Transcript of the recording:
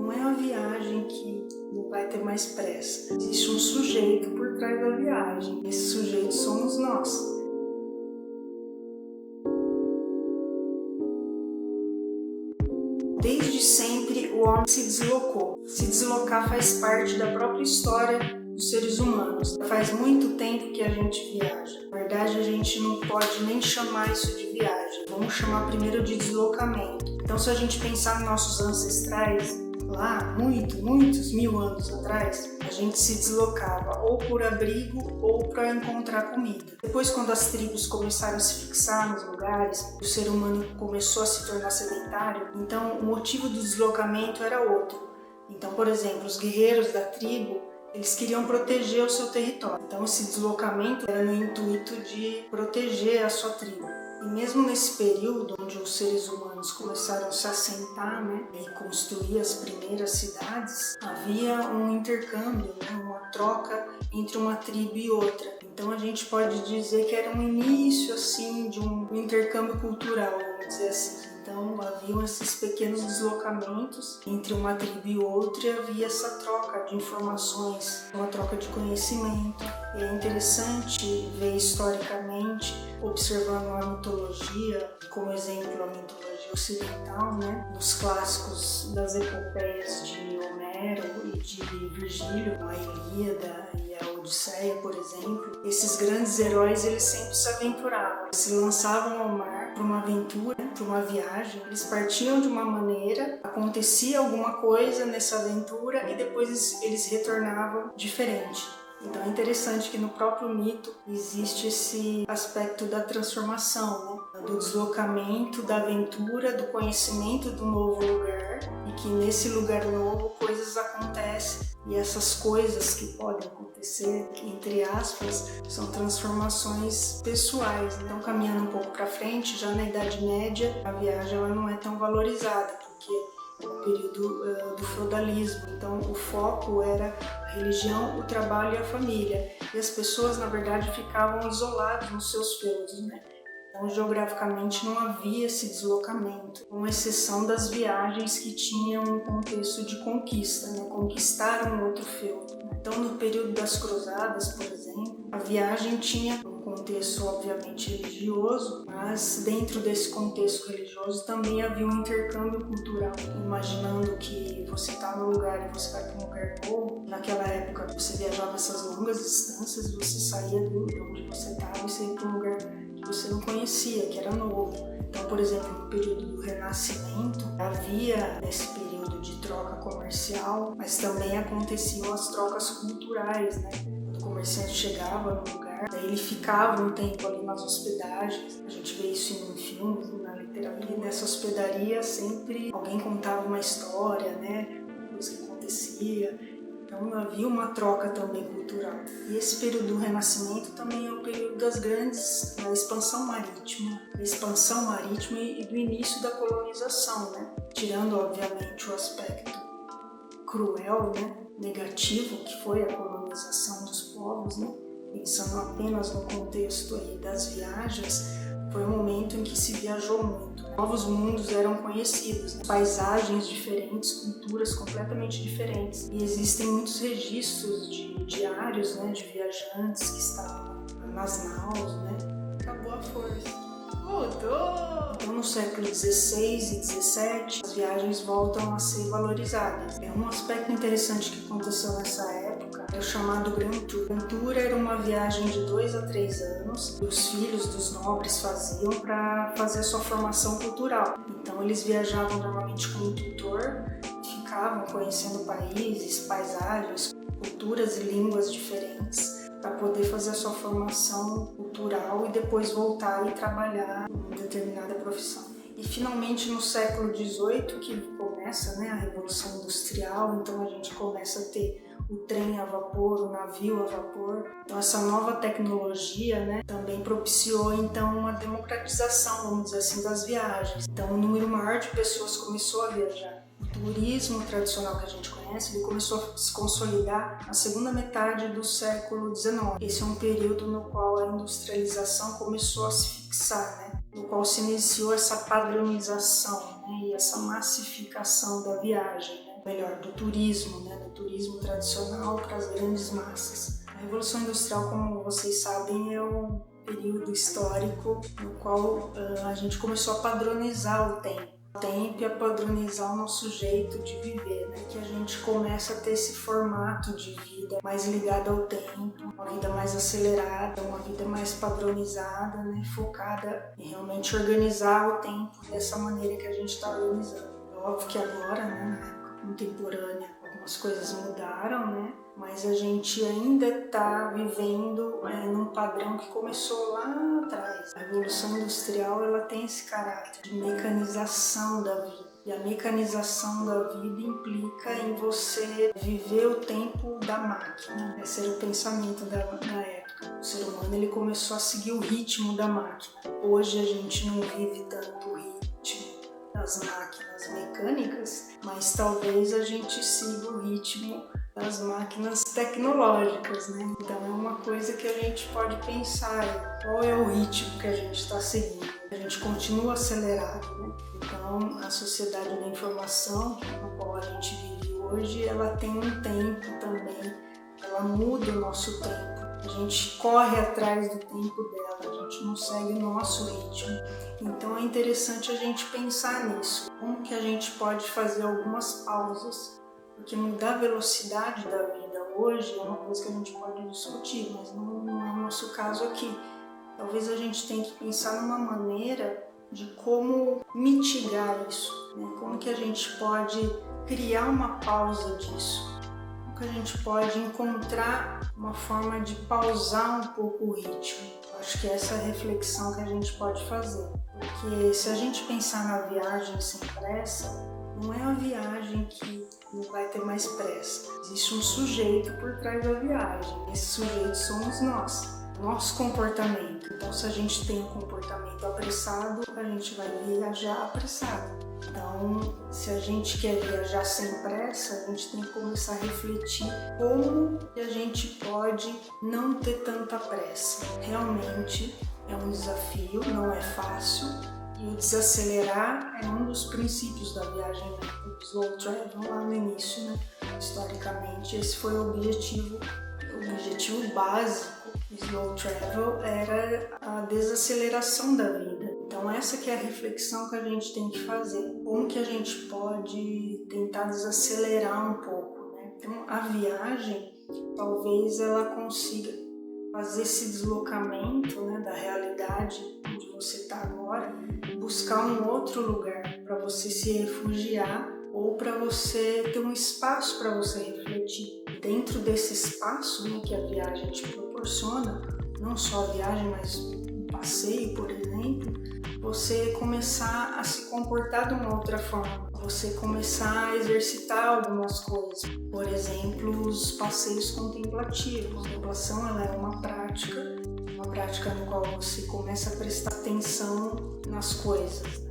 Não é a viagem que não vai ter mais pressa. Existe um sujeito por trás da viagem. Esse sujeito somos nós. Desde sempre o homem se deslocou. Se deslocar faz parte da própria história dos seres humanos. Faz muito tempo que a gente viaja. Na verdade, a gente não pode nem chamar isso de viagem. Vamos chamar primeiro de deslocamento. Então, se a gente pensar nos nossos ancestrais, lá, muitos mil anos atrás, a gente se deslocava ou por abrigo ou para encontrar comida. Depois, quando as tribos começaram a se fixar nos lugares, o ser humano começou a se tornar sedentário, então o motivo do deslocamento era outro. Então, por exemplo, os guerreiros da tribo, eles queriam proteger o seu território. Então, esse deslocamento era no intuito de proteger a sua tribo. E mesmo nesse período onde os seres humanos começaram a se assentar, e construir as primeiras cidades, havia um intercâmbio, uma troca entre uma tribo e outra. Então a gente pode dizer que era um início assim de um intercâmbio cultural, vamos dizer assim. Então haviam esses pequenos deslocamentos entre uma tribo e outra e havia essa troca de informações, uma troca de conhecimento. E é interessante ver historicamente, observando a mitologia, como exemplo a mitologia ocidental, nos clássicos das epopeias de Homero e de Virgílio, a Ilíada e a Odisseia, por exemplo, esses grandes heróis eles sempre se aventuravam, se lançavam ao mar para uma aventura, para uma viagem, eles partiam de uma maneira, acontecia alguma coisa nessa aventura e depois eles retornavam diferente. Então é interessante que no próprio mito existe esse aspecto da transformação, do deslocamento, da aventura, do conhecimento do novo lugar e que nesse lugar novo coisas acontecem e essas coisas que podem acontecer, entre aspas, são transformações pessoais. Então caminhando um pouco para frente, já na Idade Média, a viagem ela não é tão valorizada porque o período do feudalismo, então o foco era a religião, o trabalho e a família, e as pessoas na verdade ficavam isoladas nos seus feudos, Então geograficamente não havia esse deslocamento, com exceção das viagens que tinham um contexto de conquista, conquistar um outro feudo. Então no período das cruzadas, por exemplo, a viagem tinha contexto obviamente religioso, mas dentro desse contexto religioso também havia um intercâmbio cultural, imaginando que você está num lugar e você vai para um lugar novo. Naquela época você viajava essas longas distâncias, você saía de onde você estava e você ia para um lugar que você não conhecia, que era novo. Então, por exemplo, no período do Renascimento, havia esse período de troca comercial, mas também aconteciam as trocas culturais, Quando o comerciante chegava no lugar, daí ele ficava um tempo ali nas hospedagens. A gente vê isso em filmes, na literatura. E nessa hospedaria sempre alguém contava uma história, uma coisa que acontecia. Então havia uma troca também cultural. E esse período do Renascimento também é o período da expansão marítima e do início da colonização, Tirando obviamente o aspecto cruel, negativo que foi a colonização dos povos, Pensando apenas no contexto aí das viagens, foi um momento em que se viajou muito. Novos mundos eram conhecidos, paisagens diferentes, culturas completamente diferentes. E existem muitos registros de diários, de viajantes que estavam nas naus, Acabou a força. Voltou! Então, no século XVI e XVII, as viagens voltam a ser valorizadas. Um aspecto interessante que aconteceu nessa época é o chamado Grand Tour. O Grand Tour era uma viagem de 2 a 3 anos que os filhos dos nobres faziam para fazer a sua formação cultural. Então, eles viajavam normalmente com um tutor, ficavam conhecendo países, paisagens, culturas e línguas diferentes, para poder fazer a sua formação cultural e depois voltar e trabalhar em determinada profissão. E finalmente no século XVIII que começa a Revolução Industrial, então a gente começa a ter o trem a vapor, o navio a vapor. Então essa nova tecnologia também propiciou então uma democratização, vamos dizer assim, das viagens. Então um número maior de pessoas começou a viajar. O turismo tradicional que a gente conhece, ele começou a se consolidar na segunda metade do século XIX. Esse é um período no qual a industrialização começou a se fixar, no qual se iniciou essa padronização e essa massificação da viagem. melhor, do turismo, né, do turismo tradicional para as grandes massas. A Revolução Industrial, como vocês sabem, é um período histórico no qual a gente começou a padronizar o tempo e a padronizar o nosso jeito de viver, né? Que a gente começa a ter esse formato de vida mais ligado ao tempo, uma vida mais acelerada, uma vida mais padronizada, né? Focada em realmente organizar o tempo dessa maneira que a gente está organizando. É óbvio que agora, né, na época contemporânea, algumas coisas mudaram, né? Mas a gente ainda está vivendo num padrão que começou lá atrás. A Revolução Industrial, ela tem esse caráter de mecanização da vida. E a mecanização da vida implica em você viver o tempo da máquina. Esse era o pensamento na época. O ser humano, ele começou a seguir o ritmo da máquina. Hoje a gente não vive tanto o ritmo das máquinas mecânicas, mas talvez a gente siga o ritmo das máquinas tecnológicas, né? Então é uma coisa que a gente pode pensar, qual é o ritmo que a gente está seguindo? A gente continua acelerado, né? Então a sociedade da informação, na qual a gente vive hoje, ela tem um tempo também, ela muda o nosso tempo. A gente corre atrás do tempo dela, a gente não segue o nosso ritmo. Então é interessante a gente pensar nisso. Como que a gente pode fazer algumas pausas? Porque mudar a velocidade da vida hoje é uma coisa que a gente pode discutir, mas não é o nosso caso aqui. Talvez a gente tenha que pensar numa maneira de como mitigar isso, né? Como que a gente pode criar uma pausa disso? Como que a gente pode encontrar uma forma de pausar um pouco o ritmo? Acho que essa é a reflexão que a gente pode fazer. Porque se a gente pensar na viagem sem pressa, não é a viagem que não vai ter mais pressa. Existe um sujeito por trás da viagem. Esse sujeito somos nós, nosso comportamento. Então, se a gente tem um comportamento apressado, a gente vai viajar apressado. Então, se a gente quer viajar sem pressa, a gente tem que começar a refletir como que a gente pode não ter tanta pressa. Realmente é um desafio, não é fácil. E o desacelerar é um dos princípios da viagem do slow travel lá no início, né? Historicamente, esse foi o objetivo básico do slow travel, era a desaceleração da vida. Então essa que é a reflexão que a gente tem que fazer. Como que a gente pode tentar desacelerar um pouco, né? Então a viagem, talvez ela consiga fazer esse deslocamento, né, da realidade onde você está agora, buscar um outro lugar para você se refugiar ou para você ter um espaço para você refletir. Dentro desse espaço, né, que a viagem te proporciona, não só a viagem, mas um passeio, por exemplo, você começar a se comportar de uma outra forma, você começar a exercitar algumas coisas. Por exemplo, os passeios contemplativos. A contemplação, ela é uma prática no qual você começa a prestar atenção nas coisas.